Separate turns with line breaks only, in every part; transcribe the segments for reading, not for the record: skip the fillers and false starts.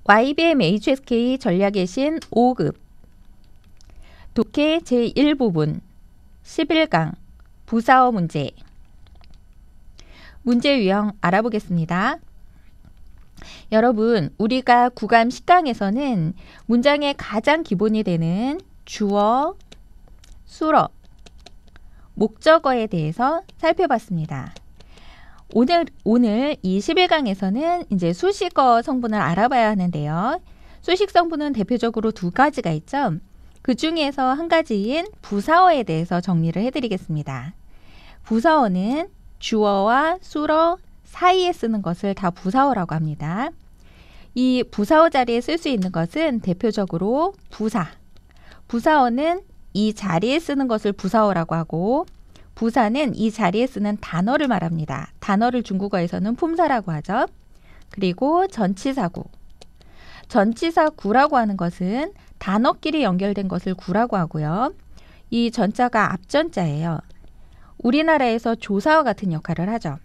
YBM HSK 전략의 신 5급 독해 제1부분 11강 부사어 문제. 문제 유형 알아보겠습니다. 여러분, 우리가 구감 10강에서는 문장의 가장 기본이 되는 주어, 수어, 목적어에 대해서 살펴봤습니다. 오늘 이 11강에서는 이제 수식어 성분을 알아봐야 하는데요. 수식 성분은 대표적으로 두 가지가 있죠. 그 중에서 한 가지인 부사어에 대해서 정리를 해드리겠습니다. 부사어는 주어와 수어 사이에 쓰는 것을 다 부사어라고 합니다. 이 부사어 자리에 쓸 수 있는 것은 대표적으로 부사. 부사어는 이 자리에 쓰는 것을 부사어라고 하고, 부사는 이 자리에 쓰는 단어를 말합니다. 단어를 중국어에서는 품사라고 하죠. 그리고 전치사구. 전치사구라고 하는 것은 단어끼리 연결된 것을 구라고 하고요. 이 전자가 앞전자예요. 우리나라에서 조사와 같은 역할을 하죠.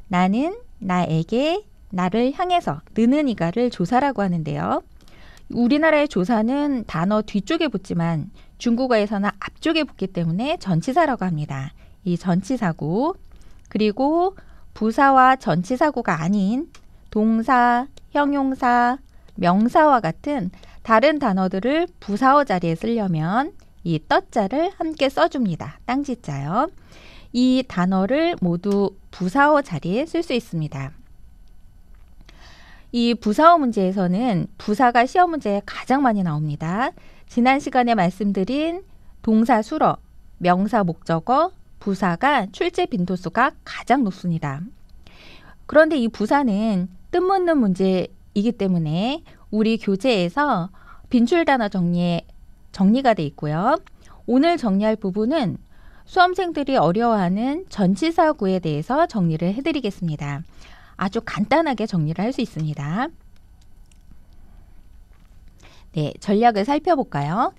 나는, 나에게, 나를 향해서, 느느니가를 조사라고 하는데요. 우리나라의 조사는 단어 뒤쪽에 붙지만 중국어에서는 앞쪽에 붙기 때문에 전치사라고 합니다. 이 전치사구. 그리고 부사와 전치사구가 아닌 동사, 형용사, 명사와 같은 다른 단어들을 부사어 자리에 쓰려면 이 떠자를 함께 써줍니다. 땅지자요. 이 단어를 모두 부사어 자리에 쓸 수 있습니다. 이 부사어 문제에서는 부사가 시험 문제에 가장 많이 나옵니다. 지난 시간에 말씀드린 동사 수러, 명사 목적어, 부사가 출제 빈도수가 가장 높습니다. 그런데 이 부사는 뜻묻는 문제이기 때문에 우리 교재에서 빈출 단어 정리가 돼 있고요. 오늘 정리할 부분은 수험생들이 어려워하는 전치사구에 대해서 정리를 해드리겠습니다. 아주 간단하게 정리를 할 수 있습니다. 네, 전략을 살펴볼까요?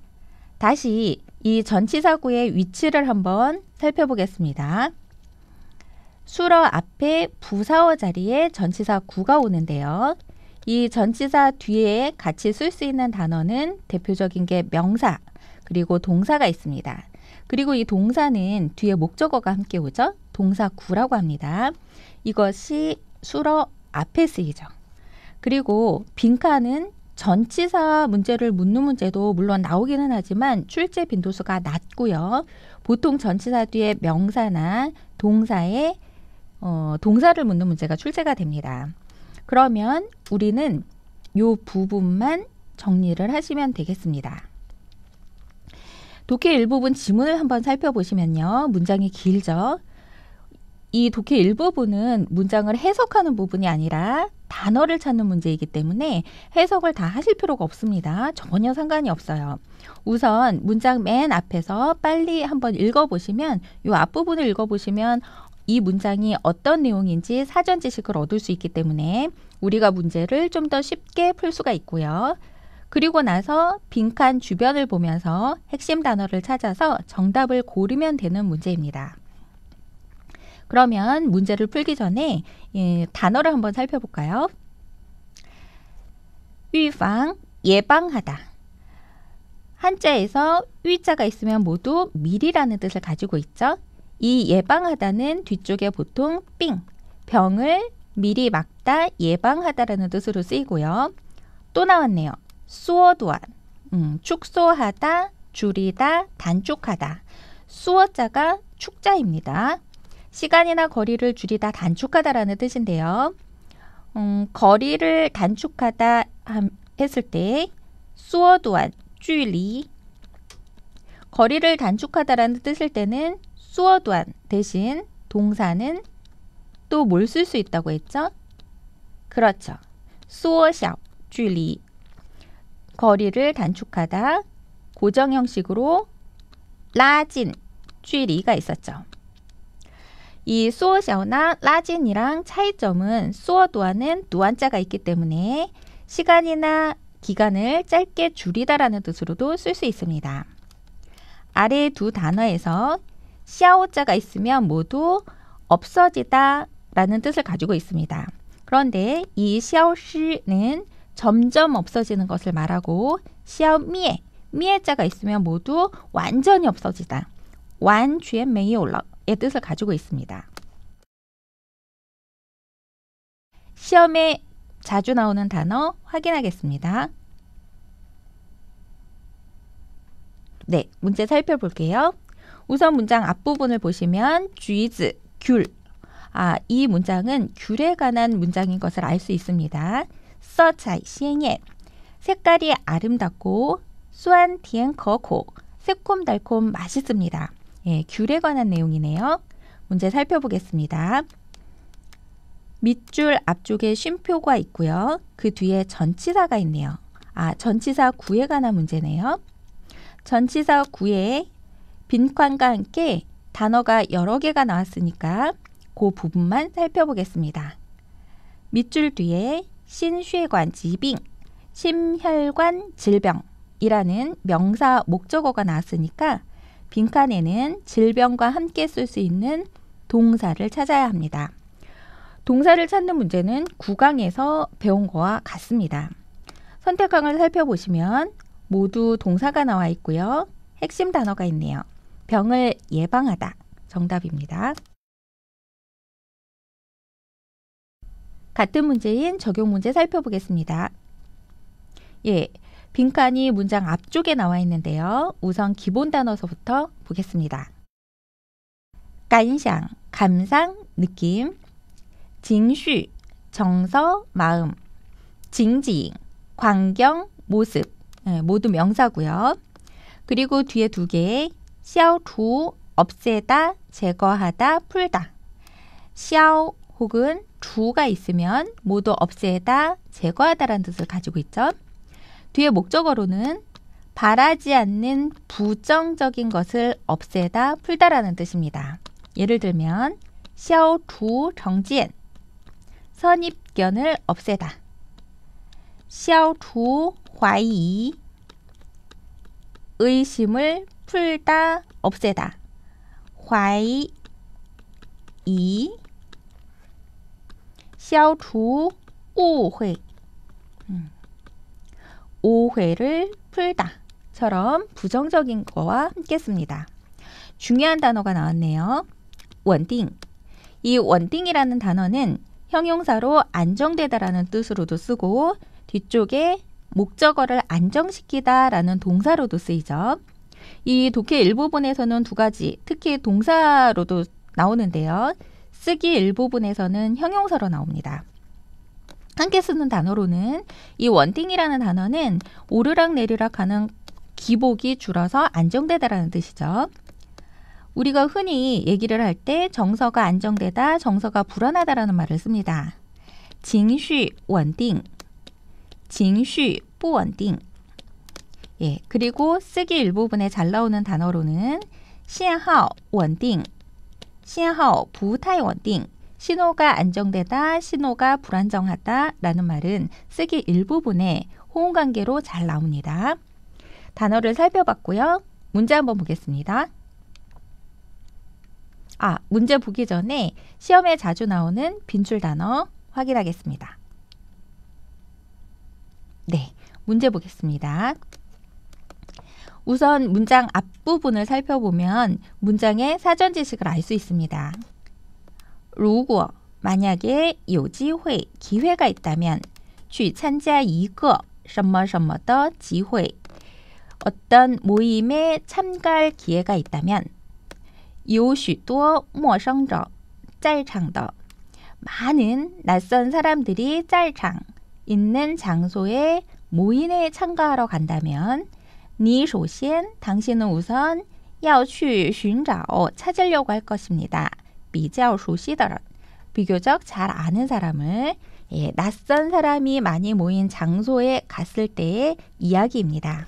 다시 이 전치사구의 위치를 한번 살펴보겠습니다. 수러 앞에 부사어 자리에 전치사구가 오는데요. 이 전치사 뒤에 같이 쓸 수 있는 단어는 대표적인 게 명사, 그리고 동사가 있습니다. 그리고 이 동사는 뒤에 목적어가 함께 오죠. 동사구라고 합니다. 이것이 수러 앞에 쓰이죠. 그리고 빈칸은 전치사 문제를 묻는 문제도 물론 나오기는 하지만 출제 빈도수가 낮고요. 보통 전치사 뒤에 명사나 동사에 동사를 묻는 문제가 출제가 됩니다. 그러면 우리는 이 부분만 정리를 하시면 되겠습니다. 독해 일부분 지문을 한번 살펴보시면요. 문장이 길죠. 이 독해 일부분은 문장을 해석하는 부분이 아니라 단어를 찾는 문제이기 때문에 해석을 다 하실 필요가 없습니다. 전혀 상관이 없어요. 우선 문장 맨 앞에서 빨리 한번 읽어보시면, 이 앞부분을 읽어보시면 이 문장이 어떤 내용인지 사전 지식을 얻을 수 있기 때문에 우리가 문제를 좀 더 쉽게 풀 수가 있고요. 그리고 나서 빈칸 주변을 보면서 핵심 단어를 찾아서 정답을 고르면 되는 문제입니다. 그러면 문제를 풀기 전에 단어를 한번 살펴볼까요? 위방, 예방하다. 한자에서 위자가 있으면 모두 미리라는 뜻을 가지고 있죠. 이 예방하다는 뒤쪽에 보통 삥, 병을 미리 막다, 예방하다라는 뜻으로 쓰이고요. 또 나왔네요. 수어도안, 축소하다, 줄이다, 단축하다. 수어자가 축자입니다. 시간이나 거리를 줄이다, 단축하다라는 뜻인데요. 거리를 단축하다 했을 때 수어도안,距离. 거리를 단축하다라는 뜻일 때는 수어도안 대신 동사는 또 뭘 쓸 수 있다고 했죠? 그렇죠. 缩小距离. 거리를 단축하다. 고정 형식으로 拉近距离가 있었죠. 이 수어샤오나 라진이랑 차이점은 수어도안은 누안자가 있기 때문에 시간이나 기간을 짧게 줄이다라는 뜻으로도 쓸 수 있습니다. 아래 두 단어에서 샤오자가 있으면 모두 없어지다 라는 뜻을 가지고 있습니다. 그런데 이 샤오시는 점점 없어지는 것을 말하고 샤오미에 미에자가 있으면 모두 완전히 없어지다. 완전 没有了의 뜻을 가지고 있습니다. 시험에 자주 나오는 단어 확인하겠습니다. 네, 문제 살펴볼게요. 우선 문장 앞부분을 보시면 쥐즈, 귤. 이 문장은 귤에 관한 문장인 것을 알 수 있습니다. 서차이 시행예. 색깔이 아름답고 수안 티엔 거코. 새콤달콤 맛있습니다. 예, 귤에 관한 내용이네요. 문제 살펴보겠습니다. 밑줄 앞쪽에 쉼표가 있고요. 그 뒤에 전치사가 있네요. 전치사 구에 관한 문제네요. 전치사 구에 빈칸과 함께 단어가 여러 개가 나왔으니까 그 부분만 살펴보겠습니다. 밑줄 뒤에 신血管 疾病, 심혈관 질병이라는 명사 목적어가 나왔으니까 빈칸에는 질병과 함께 쓸 수 있는 동사를 찾아야 합니다. 동사를 찾는 문제는 9강에서 배운 거와 같습니다. 선택항을 살펴보시면 모두 동사가 나와 있고요. 핵심 단어가 있네요. 병을 예방하다. 정답입니다. 같은 문제인 적용 문제 살펴보겠습니다. 예, 빈칸이 문장 앞쪽에 나와 있는데요. 우선 기본 단어서부터 보겠습니다. 감상, 감상, 느낌. 징슈, 정서, 마음. 징징, 광경, 모습. 모두 명사고요. 그리고 뒤에 두 개, 샤오투, 없애다, 제거하다, 풀다. 샤오 혹은 주가 있으면 모두 없애다, 제거하다라는 뜻을 가지고 있죠. 뒤에 목적어로는 바라지 않는 부정적인 것을 없애다, 풀다라는 뜻입니다. 예를 들면 샤오투 정지엔, 선입견을 없애다. 샤오투 화이, 의심을 풀다, 없애다. 화이, 샤오투 우회, 오해를 풀다처럼 부정적인 거와 함께 씁니다. 중요한 단어가 나왔네요. 원띵. 이 원띵이라는 단어는 형용사로 안정되다라는 뜻으로도 쓰고 뒤쪽에 목적어를 안정시키다라는 동사로도 쓰이죠. 이 독해 일부분에서는 두 가지, 특히 동사로도 나오는데요. 쓰기 일부분에서는 형용사로 나옵니다. 함께 쓰는 단어로는 이 원띵이라는 단어는 오르락 내리락 하는 기복이 줄어서 안정되다라는 뜻이죠. 우리가 흔히 얘기를 할 때 정서가 안정되다, 정서가 불안하다라는 말을 씁니다. 情绪稳定, 情绪不稳定. 예, 그리고 쓰기 일부분에 잘 나오는 단어로는 信号稳定, 信号不太稳定. 신호가 안정되다, 신호가 불안정하다 라는 말은 쓰기 일부분에 호응관계로 잘 나옵니다. 단어를 살펴봤고요. 문제 한번 보겠습니다. 문제 보기 전에 시험에 자주 나오는 빈줄 단어 확인하겠습니다. 네, 문제 보겠습니다. 우선 문장 앞부분을 살펴보면 문장의 사전 지식을 알 수 있습니다. 如果 만약에 有机会 기회가 있다면 去参加一个什么什么的机会 어떤 모임에 참가할 기회가 있다면 有许多陌生者在场的 많은 낯선 사람들이 在场 있는 장소에 모임에 참가하러 간다면 你首先 당신은 우선 要去寻找 찾으려고 할 것입니다. 比较熟悉的人 비교적 잘 아는 사람을 낯선 사람이 많이 모인 장소에 갔을 때의 이야기입니다.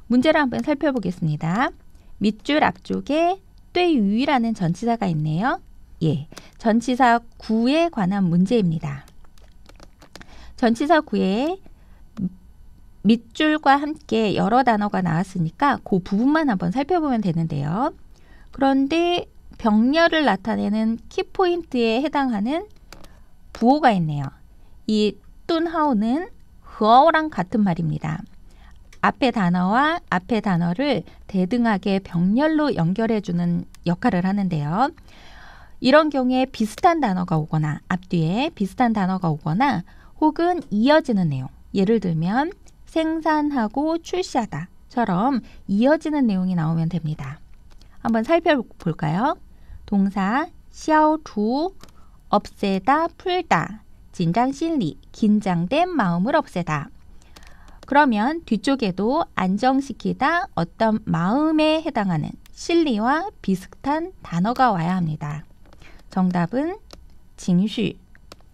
문제를 한번 살펴보겠습니다. 밑줄 앞쪽에 对于라는 전치사가 있네요. 예, 전치사 구에 관한 문제입니다. 전치사 구에 밑줄과 함께 여러 단어가 나왔으니까 그 부분만 한번 살펴보면 되는데요. 그런데 병렬을 나타내는 키포인트에 해당하는 부호가 있네요. 이 뚠하오는 허어랑 같은 말입니다. 앞의 단어와 앞의 단어를 대등하게 병렬로 연결해주는 역할을 하는데요. 이런 경우에 비슷한 단어가 오거나 앞뒤에 비슷한 단어가 오거나 혹은 이어지는 내용, 예를 들면 생산하고 출시하다처럼 이어지는 내용이 나오면 됩니다. 한번 살펴볼까요? 동사 消除 없애다, 풀다, 긴장 심리, 긴장된 마음을 없애다. 그러면 뒤쪽에도 안정시키다, 어떤 마음에 해당하는 심리와 비슷한 단어가 와야 합니다. 정답은 情绪.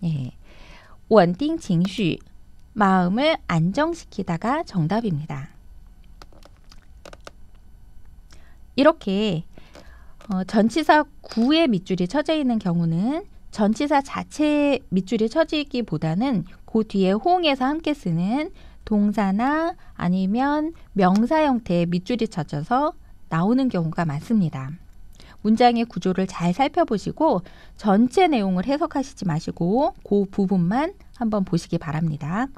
예. 稳定情绪, 마음을 안정시키다가 정답입니다. 이렇게 전치사 구에 밑줄이 쳐져 있는 경우는 전치사 자체에 밑줄이 쳐지기보다는 그 뒤에 호응해서 함께 쓰는 동사나 아니면 명사 형태의 밑줄이 쳐져서 나오는 경우가 많습니다. 문장의 구조를 잘 살펴보시고 전체 내용을 해석하시지 마시고 그 부분만 한번 보시기 바랍니다.